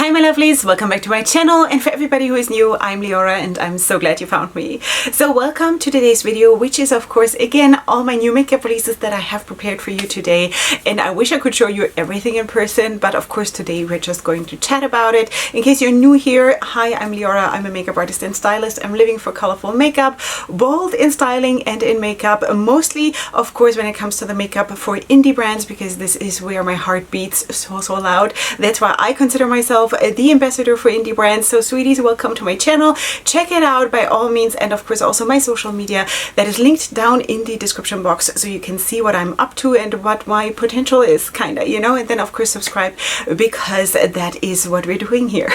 Hi my lovelies, welcome back to my channel, and for everybody who is new, I'm Leorah and I'm so glad you found me. So welcome to today's video, which is of course again all my new makeup releases that I have prepared for you today. And I wish I could show you everything in person, but of course today we're just going to chat about it. In case you're new here, hi, I'm Leorah. I'm a makeup artist and stylist. I'm living for colorful makeup, bold in styling and in makeup, mostly of course when it comes to the makeup for indie brands, because this is where my heart beats so loud. That's why I consider myself the ambassador for indie brands. So sweeties, welcome to my channel. Check it out by all means, and of course also my social media that is linked down in the description box, so you can see what I'm up to and what my potential is, kinda, you know. And then of course subscribe, because that is what we're doing here.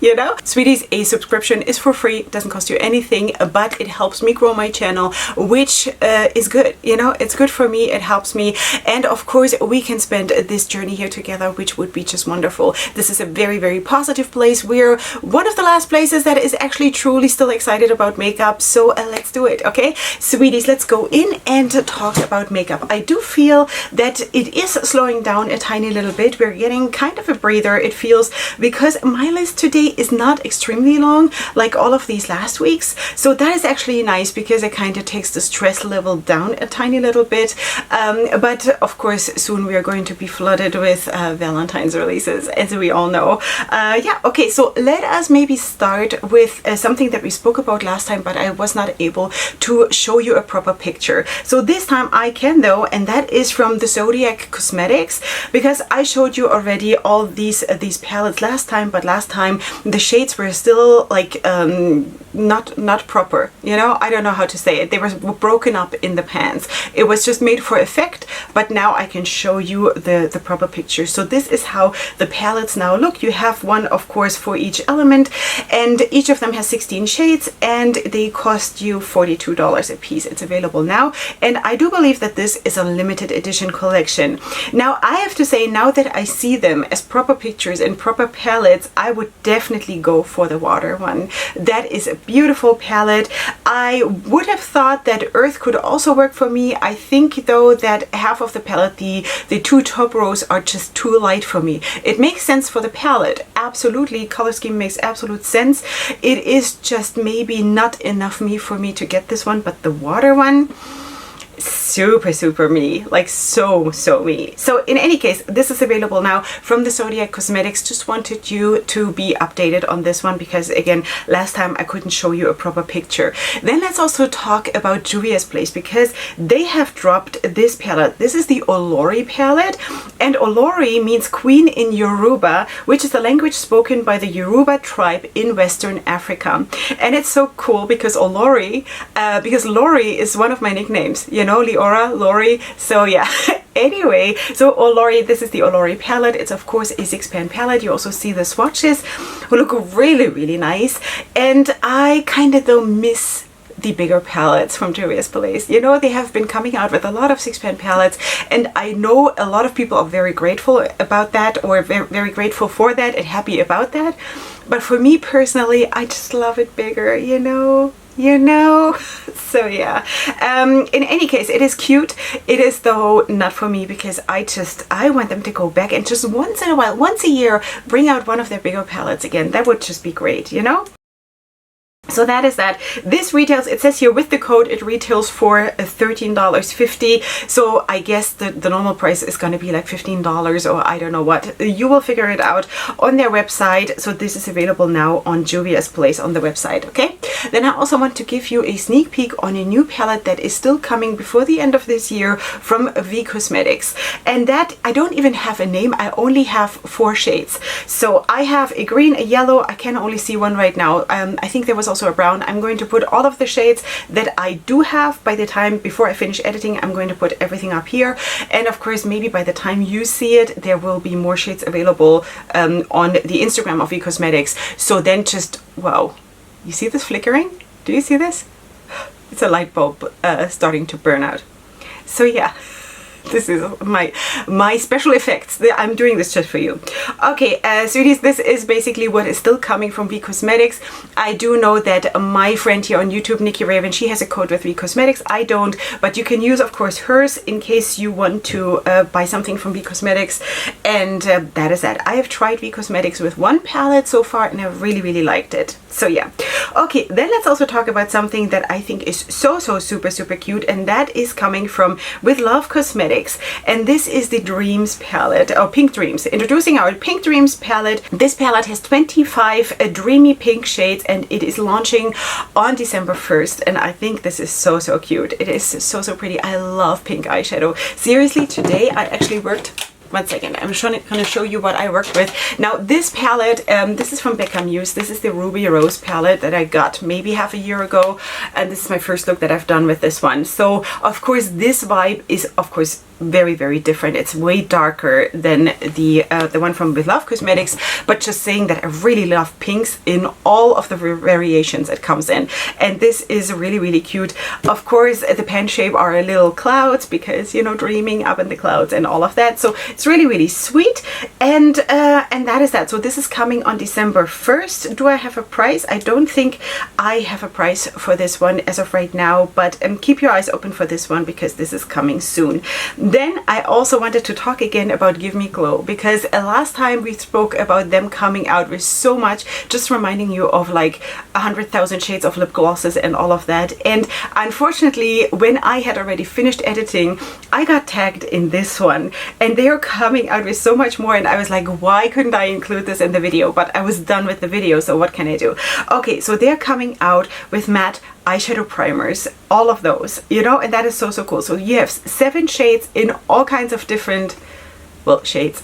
You know, sweeties, a subscription is for free, it doesn't cost you anything, but it helps me grow my channel, which is good, you know. It's good for me, it helps me, and of course we can spend this journey here together, which would be just wonderful. This is a very positive place. We're one of the last places that is actually truly still excited about makeup, so let's do it. Okay, sweeties, let's go in and talk about makeup. I do feel that it is slowing down a tiny little bit. We're getting kind of a breather, it feels, because my list today is not extremely long like all of these last weeks, so that is actually nice because it kind of takes the stress level down a tiny little bit. But of course soon we are going to be flooded with Valentine's releases, as we all know. Yeah, okay, so let us maybe start with something that we spoke about last time, but I was not able to show you a proper picture. So this time I can though, and that is from the Zodiac Cosmetics, because I showed you already all these palettes last time, but last time the shades were still like not proper, you know. I don't know how to say it. They were broken up in the pans. It was just made for effect, but now I can show you the proper picture. So this is how the palettes now look. You have one of course for each element, and each of them has 16 shades, and they cost you $42 a piece. It's available now, and I do believe that this is a limited edition collection. Now I have to say, now that I see them as proper pictures and proper palettes, I would definitely go for the water one. That is a beautiful palette. I would have thought that Earth could also work for me. I think though that half of the palette, the two top rows, are just too light for me. It makes sense for the palette, absolutely, color scheme makes absolute sense. It is just maybe not enough for me to get this one, but the water one, super me, like so me. So in any case, this is available now from the Zodiac Cosmetics. Just wanted you to be updated on this one, because again, last time I couldn't show you a proper picture. Then let's also talk about Juvia's Place, because they have dropped this palette. This is the Olori palette, and Olori means queen in Yoruba, which is the language spoken by the Yoruba tribe in Western Africa. And it's so cool because Olori, because Lori is one of my nicknames, you know, Leorah, Lori, so yeah. Anyway, so Olori, this is the Olori palette. It's of course a 6-pan palette. You also see the swatches who look really nice, and I kind of though miss the bigger palettes from Juvia's Place. You know, they have been coming out with a lot of 6-pan palettes, and I know a lot of people are very grateful about that, or very grateful for that and happy about that. But for me personally, I just love it bigger, you know. So yeah, in any case, it is cute. It is though not for me, because I want them to go back and just once in a while, once a year, bring out one of their bigger palettes again. That would just be great, you know. So that is that. This retails, it says here with the code, it retails for $13.50. So I guess the normal price is going to be like $15, or I don't know what. You will figure it out on their website. So this is available now on Juvia's Place on the website. Okay. Then I also want to give you a sneak peek on a new palette that is still coming before the end of this year from V Cosmetics. And that, I don't even have a name. I only have 4 shades. So I have a green, a yellow. I can only see one right now. I think there was also a brown. I'm going to put all of the shades that I do have by the time before I finish editing. I'm going to put everything up here, and of course maybe by the time you see it, there will be more shades available on the Instagram of V Cosmetics. So then just, wow, you see this flickering? Do you see this? It's a light bulb starting to burn out. So yeah, This is my special effects. I'm doing this just for you. Okay, sweeties, this is basically what is still coming from V Cosmetics. I do know that my friend here on YouTube, Nikki Raven, she has a code with V Cosmetics. I don't, but you can use, of course, hers in case you want to buy something from V Cosmetics. And that is that. I have tried V Cosmetics with one palette so far, and I really, really liked it. So yeah. Okay, then let's also talk about something that I think is so super cute, and that is coming from With Love Cosmetics, and this is the Dreams palette, or Pink Dreams. Introducing our Pink Dreams palette. This palette has 25 dreamy pink shades, and it is launching on December 1st, and I think this is so cute. It is so pretty. I love pink eyeshadow. Seriously, today I actually worked. One second, I'm going to show you what I worked with. Now, this palette, this is from Becca Muse. This is the Ruby Rose palette that I got maybe half a year ago. And this is my first look that I've done with this one. So, of course, this vibe is, of course, very different. It's way darker than the one from With Love Cosmetics, but just saying that I really love pinks in all of the variations it comes in, and this is really cute. Of course, the pen shape are a little clouds because, you know, dreaming up in the clouds and all of that. So it's really sweet, and that is that. So this is coming on December 1st. Do I have a price? I don't think I have a price for this one as of right now, but keep your eyes open for this one because this is coming soon. Then I also wanted to talk again about Give Me Glow, because last time we spoke about them coming out with so much, just reminding you of like 100,000 shades of lip glosses and all of that. And unfortunately, when I had already finished editing, I got tagged in this one, and they are coming out with so much more, and I was like, why couldn't I include this in the video? But I was done with the video, so what can I do? Okay, so they're coming out with matte eyeshadow primers, all of those, you know, and that is so cool. So you have 7 shades in all kinds of different, well, shades.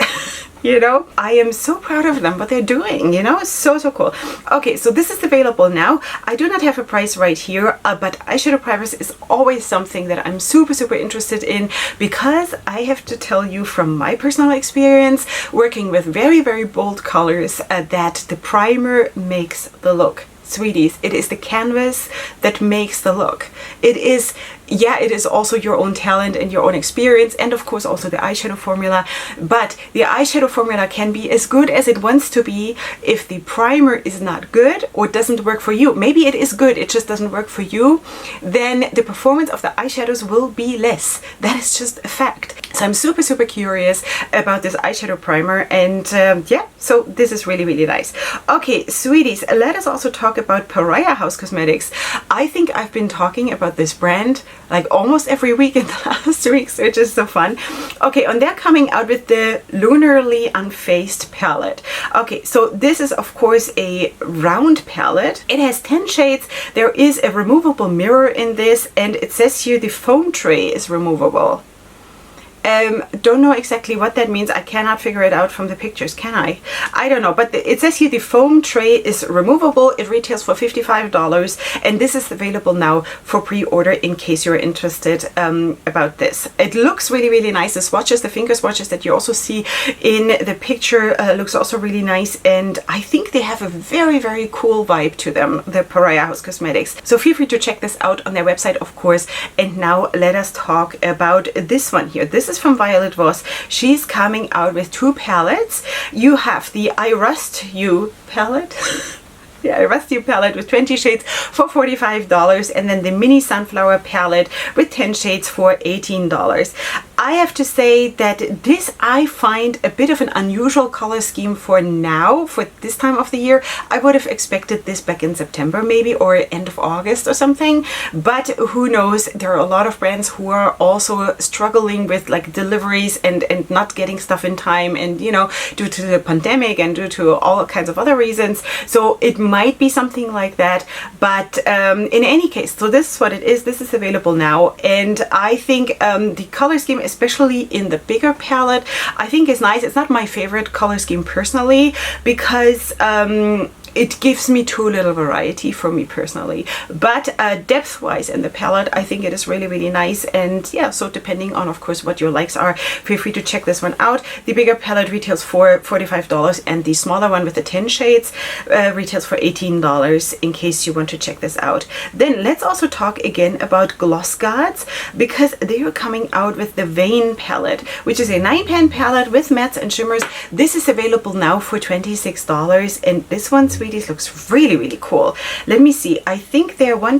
You know, I am so proud of them, what they're doing, you know, so cool. Okay, so this is available now. I do not have a price right here, but eyeshadow primers is always something that I'm super interested in, because I have to tell you from my personal experience working with very bold colors that the primer makes the look. Sweeties, it is the canvas that makes the look. It is, yeah, it is also your own talent and your own experience, and of course also the eyeshadow formula. But the eyeshadow formula can be as good as it wants to be. If the primer is not good or doesn't work for you, maybe it is good, it just doesn't work for you, then the performance of the eyeshadows will be less. That is just a fact. So I'm super curious about this eyeshadow primer, and yeah, so this is really nice. Okay, sweeties, let us also talk about Ariahs Cosmetics. I think I've been talking about this brand like almost every week in the last weeks, which is so fun. Okay, and they're coming out with the Lunarly Unfazed palette. Okay, so this is of course a round palette. It has 10 shades. There is a removable mirror in this, and it says here the foam tray is removable. Don't know exactly what that means. I cannot figure it out from the pictures, can I? I don't know, but it says here the foam tray is removable. It retails for $55, and this is available now for pre-order in case you're interested about this. It looks really nice. The swatches, the finger swatches that you also see in the picture looks also really nice, and I think they have a very cool vibe to them, the Ariahs Cosmetics. So feel free to check this out on their website, of course. And now let us talk about this one here. This is from Violet Voss. She's coming out with 2 palettes. You have the I Rust You palette. The I Rust You palette with 20 shades for $45, and then the mini sunflower palette with 10 shades for $18. I have to say that this I find a bit of an unusual color scheme for now, for this time of the year. I would have expected this back in September maybe, or end of August or something, but who knows. There are a lot of brands who are also struggling with like deliveries and not getting stuff in time, and you know, due to the pandemic and due to all kinds of other reasons. So it might be something like that, but in any case, so this is what it is. This is available now, and I think the color scheme, especially in the bigger palette, I think is nice. It's not my favorite color scheme personally, because it gives me too little variety for me personally. But depth wise in the palette, I think it is really, really nice. And yeah, so depending on, of course, what your likes are, feel free to check this one out. The bigger palette retails for $45, and the smaller one with the 10 shades retails for $18, in case you want to check this out. Then let's also talk again about Gloss Gods, because they are coming out with the Vein palette, which is a 9-pan palette with mattes and shimmers. This is available now for $26, and this one, sweeties, looks really, really cool. Let me see. I think there are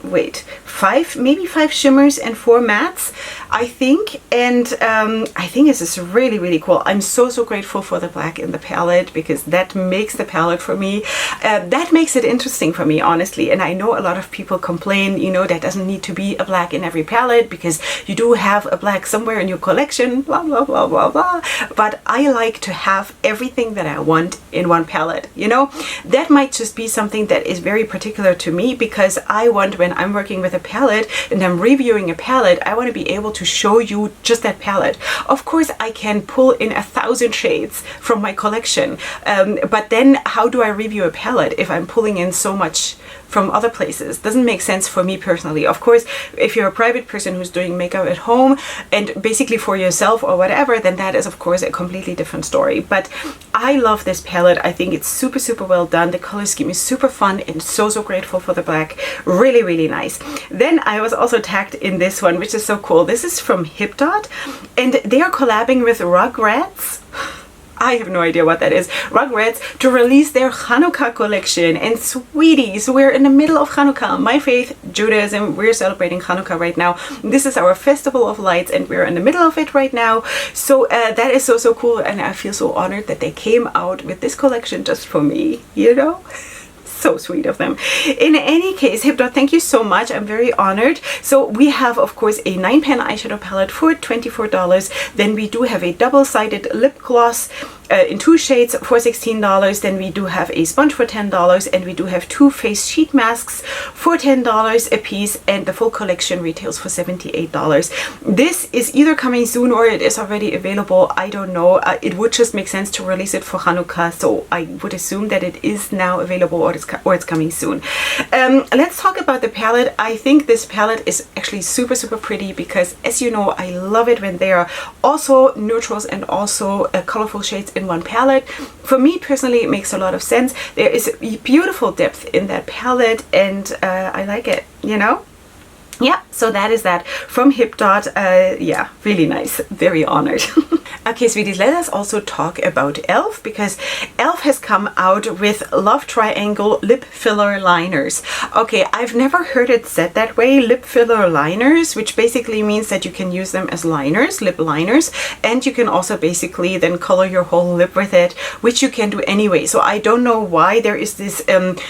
5, maybe 5 shimmers and 4 mattes, I think. And I think this is really, really cool. I'm so grateful for the black in the palette, because that makes the palette for me. That makes it interesting for me, honestly. And I know a lot of people complain, you know, that doesn't need to be a black in every palette, because you do have a black somewhere in your collection, blah, blah, blah, blah, blah. But I like to have everything that I want in one palette, you know. That might just be something that is very particular to me, because I want, when I'm working with a palette and I'm reviewing a palette, I want to be able to show you just that palette. Of course, I can pull in 1,000 shades from my collection, but then how do I review a palette if I'm pulling in so much from other places? Doesn't make sense for me personally. Of course, if you're a private person who's doing makeup at home and basically for yourself or whatever, then that is of course a completely different story. But I love this palette. I think it's super well done. The color scheme is super fun, and so grateful for the black. Really, really nice. Then I was also tagged in this one, which is so cool. This is from Hipdot, and they are collabing with Rugrats. I have no idea what that is. Rugrats, to release their Hanukkah collection. And sweeties, we're in the middle of Hanukkah. My faith, Judaism, we're celebrating Hanukkah right now. This is our festival of lights, and we're in the middle of it right now. So that is so cool, and I feel so honored that they came out with this collection just for me, you know? So sweet of them. In any case, Hipdot, thank you so much. I'm very honored. So we have, of course, a 9-pan eyeshadow palette for $24. Then we do have a double-sided lip gloss in 2 shades for $16. Then we do have a sponge for $10, and we do have 2 face sheet masks for $10 a piece, and the full collection retails for $78. This is either coming soon or it is already available. I don't know. It would just make sense to release it for Hanukkah, so I would assume that it is now available, or it's coming soon. Let's talk about the palette. I think this palette is actually super pretty, because as you know, I love it when they are also neutrals and also colorful shades in one palette. For me personally, it makes a lot of sense. There is a beautiful depth in that palette, and I like it, you know. Yeah, so that is that from Hipdot. Yeah, really nice. Very honored. Okay, sweeties, let us also talk about e.l.f., because e.l.f. has come out with Love Triangle lip filler liners. Okay, I've never heard it said that way, lip filler liners, which basically means that you can use them as liners, lip liners, and you can also basically then color your whole lip with it, which you can do anyway. So I don't know why there is this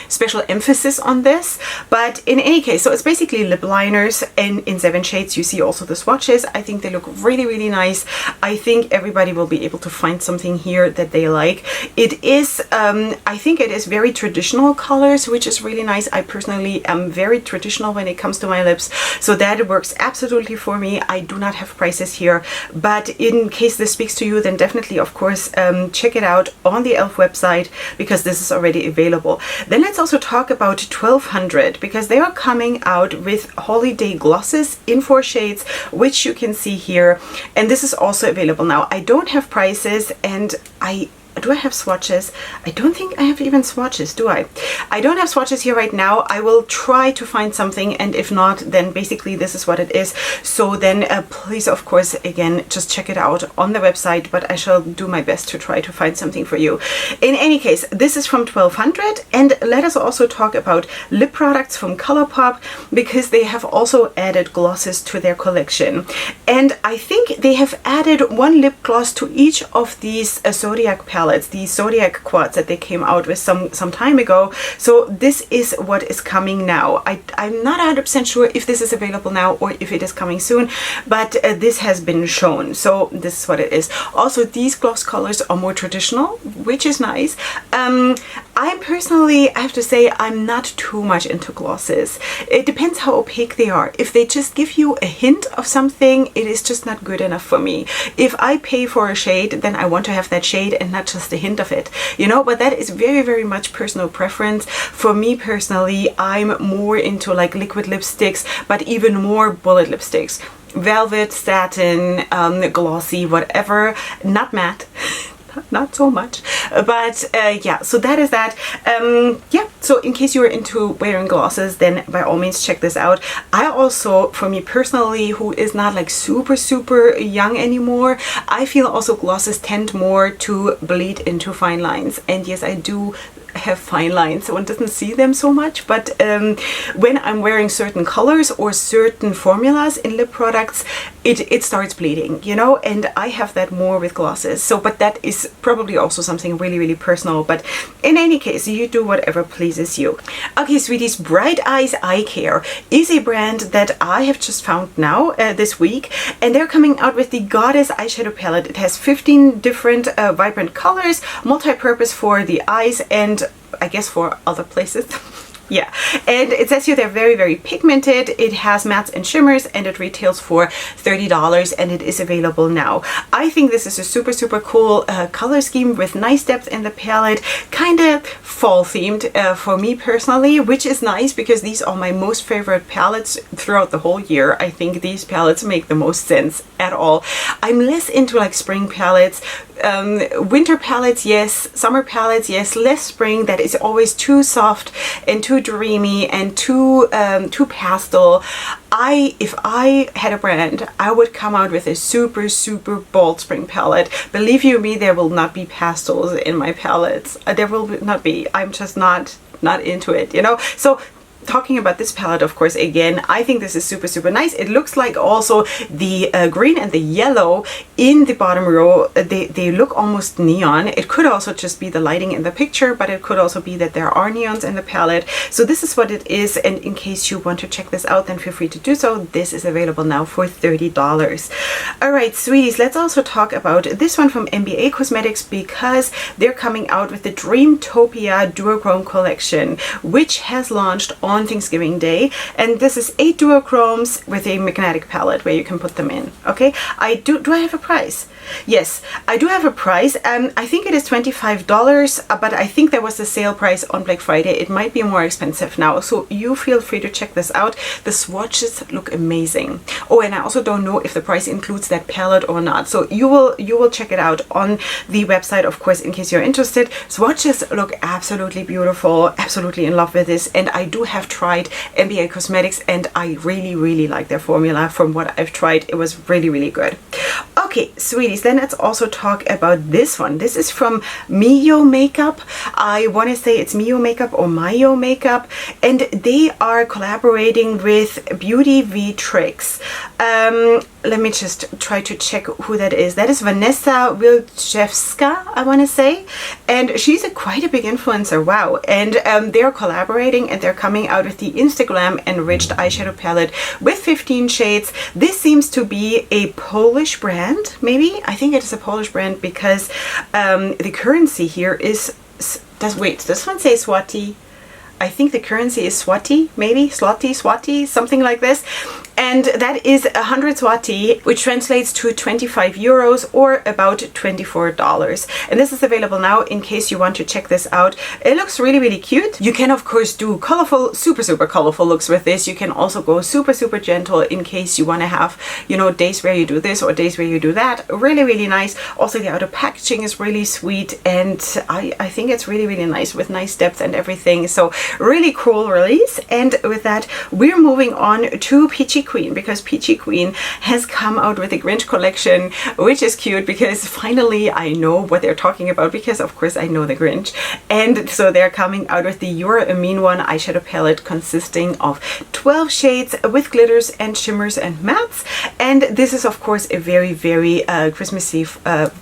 special emphasis on this, but in any case, so it's basically lip liners, and in 7 shades. You see also the swatches. I think they look really nice. I think everybody will be able to find something here that they like. It is, I think it is very traditional colors, which is really nice. I personally am very traditional when it comes to my lips, so that works absolutely for me. I do not have prices here, but in case this speaks to you, then definitely, of course, check it out on the e.l.f. website, because this is already available. Then let's also talk about 1200, because they are coming out with holiday glosses in 4 shades, which you can see here, and this is also available now. I don't have prices, and do I have swatches? I don't think I have even swatches, do I? I don't have swatches here right now. I will try to find something, and if not, then basically this is what it is. So then please, of course, again, just check it out on the website, but I shall do my best to try to find something for you. In any case, this is from 1200, and let us also talk about lip products from Colourpop, because they have also added glosses to their collection. And I think they have added 1 lip gloss to each of these Zodiac palettes, the Zodiac quads that they came out with some time ago. So this is what is coming now. I'm not 100% sure if this is available now or if it is coming soon, but this has been shown. So this is what it is. Also, these gloss colors are more traditional, which is nice. I'm personally, I have to say, I'm not too much into glosses. It depends how opaque they are. If they just give you a hint of something, it is just not good enough for me. If I pay for a shade, then I want to have that shade and not just a hint of it, you know, but that is very, very much personal preference. For me personally, I'm more into like liquid lipsticks, but even more bullet lipsticks. Velvet, satin, glossy, whatever, not matte. Not so much, but yeah, so that is that. Yeah, so in case you are into wearing glosses, then by all means check this out. I also, for me personally, who is not like super young anymore, I feel also glosses tend more to bleed into fine lines. And yes, I do have fine lines, so one doesn't see them so much, but when I'm wearing certain colors or certain formulas in lip products, it starts bleeding, you know, and I have that more with glosses. So, but that is probably also something really personal, but in any case, you do whatever pleases you. Okay, sweeties, Bright Eyes Eye Care is a brand that I have just found now this week, and they're coming out with the Goddess eyeshadow palette. It has 15 different vibrant colors, multi-purpose for the eyes and I guess for other places. Yeah, and it says here they're very pigmented. It has mattes and shimmers, and it retails for $30, and it is available now. I think this is a super cool color scheme with nice depth in the palette, kind of fall themed for me personally, which is nice because these are my most favorite palettes throughout the whole year. I think these palettes make the most sense at all. I'm less into like spring palettes. Winter palettes, yes. Summer palettes, yes. Less spring. That is always too soft and too dreamy and too pastel. If I had a brand, I would come out with a super bold spring palette. Believe you me, there will not be pastels in my palettes. There will not be. I'm just not into it, you know. So talking about this palette, of course, again, I think this is super nice. It looks like also the green and the yellow in the bottom row, they look almost neon. It could also just be the lighting in the picture, but it could also be that there are neons in the palette. So this is what it is, and in case you want to check this out, then feel free to do so. This is available now for $30. All right, sweeties, let's also talk about this one from NBA Cosmetics, because they're coming out with the Dreamtopia Duochrome collection, which has launched on Thanksgiving Day, and this is 8 duochromes with a magnetic palette where you can put them in. Okay, do I have a price? Yes, I do have a price. I think it is $25, but I think there was a sale price on Black Friday. It might be more expensive now, so you feel free to check this out. The swatches look amazing. Oh, and I also don't know if the price includes that palette or not, so you will check it out on the website, of course, in case you're interested. Swatches look absolutely beautiful, absolutely in love with this, and I do have tried NBA Cosmetics, and I really like their formula. From what I've tried, it was really good. Okay, sweeties, then let's also talk about this one. This is from Miyo Makeup. I want to say it's Miyo Makeup or Miyo Makeup, and they are collaborating with Beauty V Tricks. Let me just try to check who that is. That is Vanessa Wilczewska, I want to say, and she's quite a big influencer. Wow. And they're collaborating, and they're coming out with the Instagram enriched eyeshadow palette with 15 shades. This seems to be a Polish brand, maybe. I think it is a Polish brand because the currency here is, wait, does this one say Swati? I think the currency is Swati, maybe Swati, something like this. And that is 100 Swati, which translates to 25 euros or about $24. And this is available now in case you want to check this out. It looks really cute. You can, of course, do colorful, super colorful looks with this. You can also go super gentle in case you want to have, you know, days where you do this or days where you do that. Really nice. Also, the outer packaging is really sweet, and I think it's really nice with nice depth and everything. So really cool release. And with that, we're moving on to Peachy Queen, because Peachy Queen has come out with a Grinch collection, which is cute because finally I know what they're talking about, because of course I know the Grinch. And so they're coming out with the You're a Mean One eyeshadow palette consisting of 12 shades with glitters and shimmers and mattes. And this is of course a very Christmassy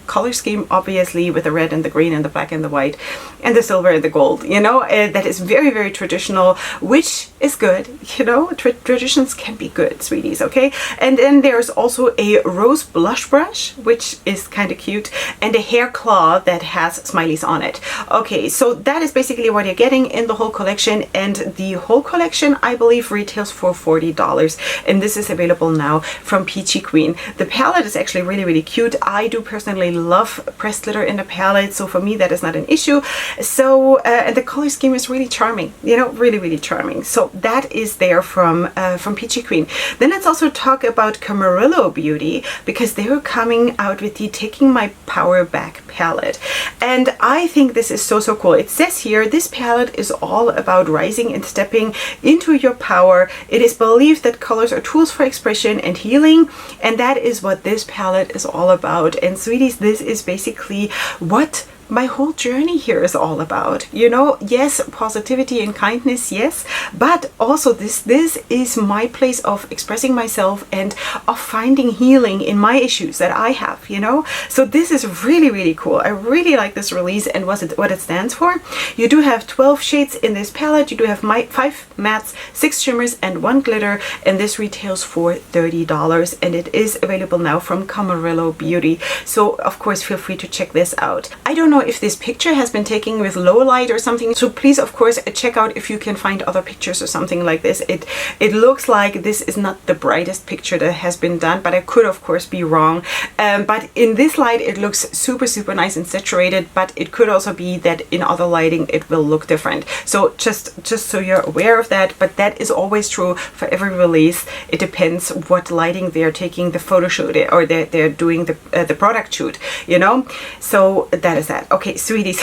color scheme, obviously, with the red and the green and the black and the white and the silver and the gold, you know. That is very traditional, which is good, you know. Traditions can be good. palette, sweeties, okay? And then there's also a rose blush brush, which is kind of cute, and a hair claw that has smileys on it. Okay, so that is basically what you're getting in the whole collection, and the whole collection, I believe, retails for $40, and this is available now from Peachy Queen. The palette is actually really, really cute. I do personally love pressed glitter in the palette, so for me that is not an issue. So and the color scheme is really charming, you know, really, really charming. So that is there from Peachy Queen. Then let's also talk about Camarillo Beauty, because they're coming out with the Taking My Power Back palette, and I think this is so cool. It says here, this palette is all about rising and stepping into your power. It is believed that colors are tools for expression and healing, and that is what this palette is all about. And sweeties, this is basically what my whole journey here is all about. You know, yes, positivity and kindness, yes, but also this is my place of expressing myself and of finding healing in my issues that I have, you know. So this is really, really cool. I really like this release and what it stands for. You do have 12 shades in this palette. You do have 5 mattes, 6 shimmers, and 1 glitter, and this retails for $30, and it is available now from Camarillo Beauty. So of course, feel free to check this out. I don't know if this picture has been taken with low light or something, so please of course check out if you can find other pictures or something like this. It looks like this is not the brightest picture that has been done, but I could of course be wrong. But in this light it looks super nice and saturated, but it could also be that in other lighting it will look different. So just so you're aware of that, but that is always true for every release. It depends what lighting they're taking the photo shoot or they're doing the product shoot, you know. So that is that. Okay, sweeties.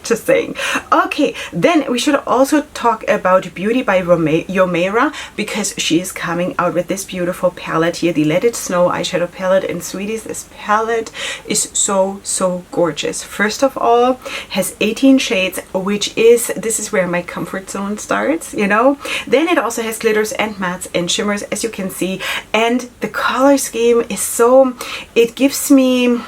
Just saying. Okay, then we should also talk about Beauty by Ryomaira, because she is coming out with this beautiful palette here, the Let It Snow eyeshadow palette. And sweeties, this palette is so gorgeous. First of all, has 18 shades, which this is where my comfort zone starts, you know. Then it also has glitters and mattes and shimmers, as you can see, and the color scheme is it gives me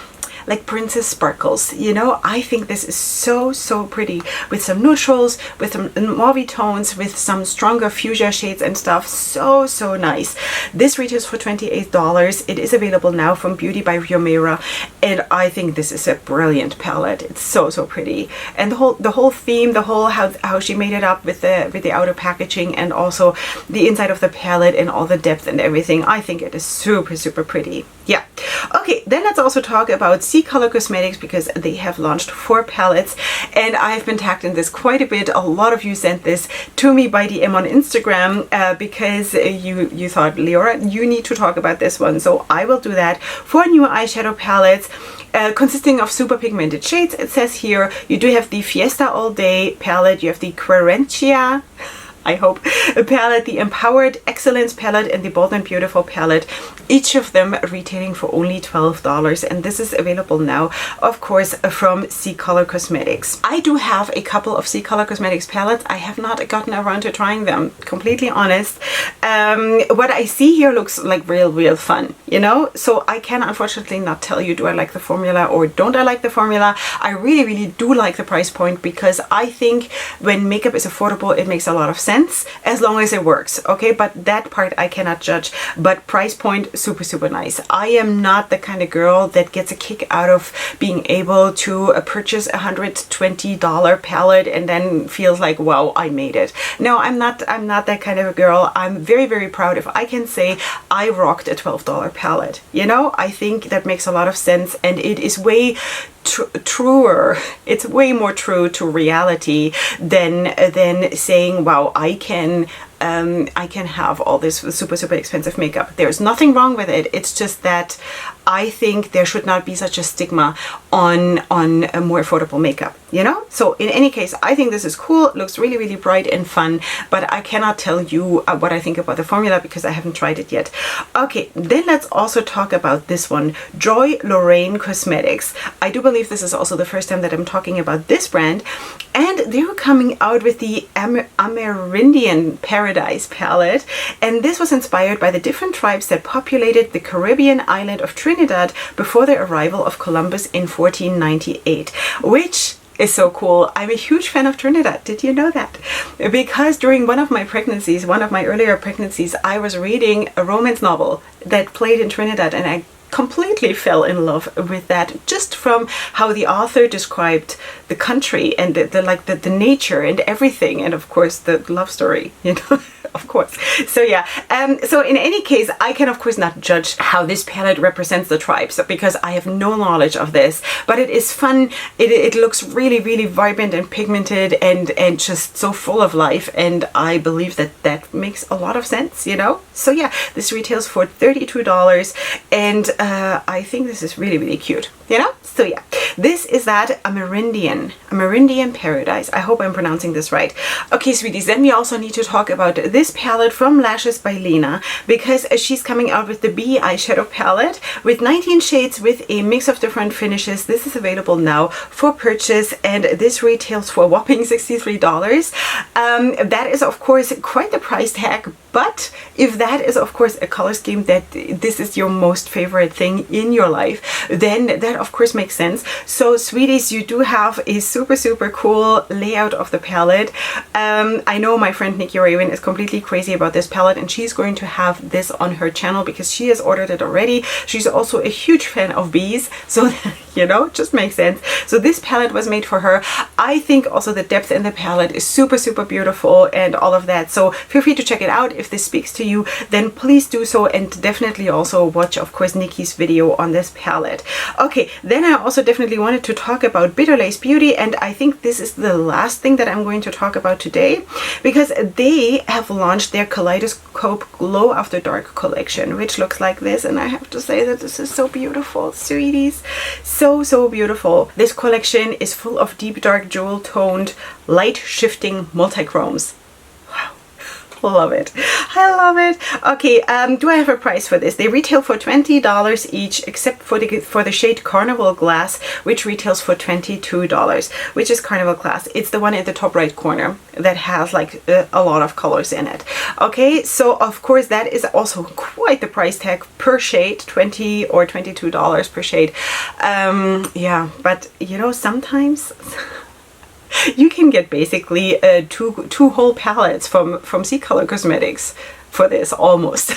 like princess sparkles, you know. I think this is so pretty, with some neutrals, with some mauve tones, with some stronger fuchsia shades and stuff. So nice. This retails for $28. It is available now from Beauty by Ryomaira, and I think this is a brilliant palette. It's so pretty, and the whole theme, the whole how she made it up with the outer packaging and also the inside of the palette and all the depth and everything. I think it is super pretty. Yeah. Okay, then let's also talk about CXC Cosmetics, because they have launched 4 palettes, and I've been tagged in this quite a bit. A lot of you sent this to me by DM on Instagram because you thought, Leorah, you need to talk about this one. So I will do that. 4 new eyeshadow palettes consisting of super pigmented shades. It says here you do have the Fiesta All Day palette, you have the Querentia, I hope, palette, the Empowered Excellence palette, and the Bold and Beautiful palette, each of them retailing for only $12, and this is available now, of course, from CXC Cosmetics. I do have a couple of CXC Cosmetics palettes. I have not gotten around to trying them, completely honest. What I see here looks like real fun, you know, so I can unfortunately not tell you do I like the formula or don't I like the formula. I really do like the price point, because I think when makeup is affordable, it makes a lot of sense, as long as it works, okay? But that part I cannot judge. But price point, super nice. I am not the kind of girl that gets a kick out of being able to purchase a $120 palette and then feels like, wow, I made it. No, I'm not that kind of a girl. I'm very proud if I can say I rocked a $12 palette. You know, I think that makes a lot of sense, and it is way truer. It's way more true to reality than saying, wow, I can have all this super expensive makeup. There's nothing wrong with it. It's just that I think there should not be such a stigma on a more affordable makeup, you know? So in any case, I think this is cool. It looks really bright and fun, but I cannot tell you what I think about the formula because I haven't tried it yet. Okay, then let's also talk about this one, Joy Lorraine Cosmetics. I do believe this is also the first time that I'm talking about this brand, and they're coming out with the Amerindian Paradise palette, and this was inspired by the different tribes that populated the Caribbean island of Trinidad before the arrival of Columbus in 1498, which is so cool. I'm a huge fan of Trinidad. Did you know that? Because during one of my pregnancies, one of my earlier pregnancies, I was reading a romance novel that played in Trinidad, and I completely fell in love with that, just from how the author described the country and the nature and everything, and of course the love story, you know. Of course. So yeah, so in any case, I can of course not judge how this palette represents the tribes because I have no knowledge of this, but it is fun. It looks really, really vibrant and pigmented and just so full of life, and I believe that makes a lot of sense, you know. So yeah, this retails for $32, and I think this is really, really cute, you know. So yeah, this is that Amerindian Paradise. I hope I'm pronouncing this right. Okay, sweeties, then we also need to talk about this palette from Lashes by Lena, because she's coming out with the B eyeshadow palette with 19 shades with a mix of different finishes. This is available now for purchase, and this retails for a whopping $63. That is of course quite the price tag, but if that is of course a color scheme that this is your most favorite thing in your life, then that of course makes sense. So sweeties, you do have a super, super cool layout of the palette. I know my friend Nikki Raven is completely crazy about this palette, and she's going to have this on her channel because she has ordered it already. She's also a huge fan of bees, so you know, it just makes sense. So this palette was made for her. I think also the depth in the palette is super, super beautiful and all of that. So feel free to check it out. If this speaks to you, then please do so, and definitely also watch of course Nikki's video on this palette. Okay, then I also definitely wanted to talk about Bitter Lace Beauty, and I think this is the last thing that I'm going to talk about today, because they have launched their Kaleidoscope Glow After Dark collection, which looks like this, and I have to say that this is so beautiful, sweeties. So beautiful. This collection is full of deep dark jewel toned light shifting multi-chromes. Love it. I love it. Okay, do I have a price for this? They retail for $20 each, except for the shade Carnival Glass, which retails for $22, which is Carnival Glass. It's the one in the top right corner that has like a lot of colors in it. Okay, so of course that is also quite the price tag per shade, $20 or $22 per shade. Yeah, but you know, sometimes you can get basically two whole palettes from ccolor Cosmetics for this almost.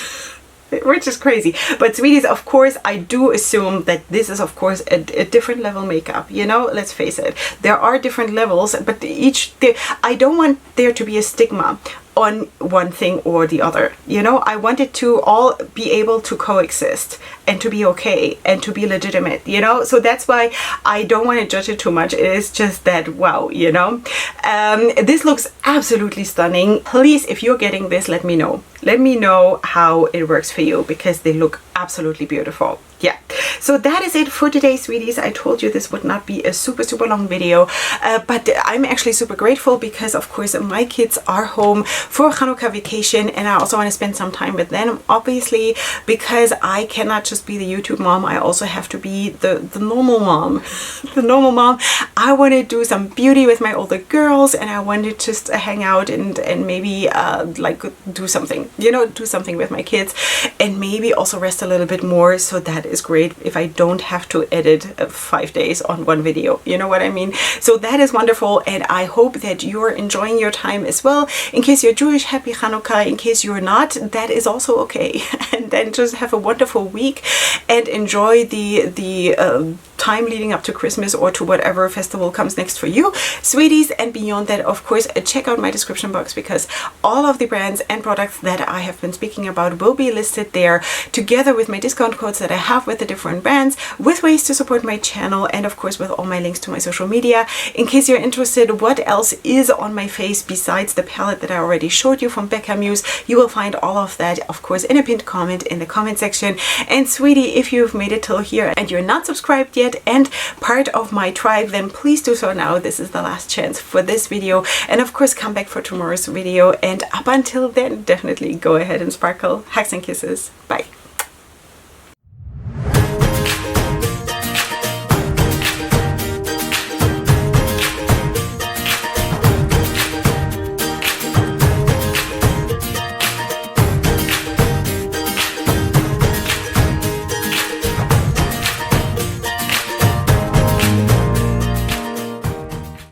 Which is crazy. But sweeties, of course I do assume that this is of course a different level makeup, you know. Let's face it, there are different levels, but I don't want there to be a stigma on one thing or the other, you know. I want it to all be able to coexist and to be okay and to be legitimate, you know. So that's why I don't want to judge it too much. It is just that, wow, you know. This looks absolutely stunning. Please, if you're getting this, let me know. Let me know how it works for you, because they look absolutely beautiful. Yeah, so that is it for today, sweeties. I told you this would not be a super, super long video, but I'm actually super grateful because of course my kids are home for Hanukkah vacation, and I also want to spend some time with them, obviously, because I cannot just be the YouTube mom. I also have to be the normal mom. The normal mom. I want to do some beauty with my older girls, and I want to just hang out and maybe like do something, you know, do something with my kids, and maybe also rest a little bit more. So that is great if I don't have to edit 5 days on one video, you know what I mean. So that is wonderful, and I hope that you're enjoying your time as well. In case you're Jewish, happy Hanukkah. In case you're not, that is also okay. And then just have a wonderful week and enjoy the time leading up to Christmas or to whatever festival comes next for you, sweeties. And beyond that, of course, check out my description box, because all of the brands and products that I have been speaking about will be listed there, together with my discount codes that I have with the different brands, with ways to support my channel, and of course with all my links to my social media. In case you're interested what else is on my face besides the palette that I already showed you from Becca Muse, you will find all of that, of course, in a pinned comment in the comment section. And sweetie, if you've made it till here and you're not subscribed yet and part of my tribe, then please do so now. This is the last chance for this video, and of course come back for tomorrow's video, and up until then, definitely go ahead and sparkle. Hugs and kisses. Bye.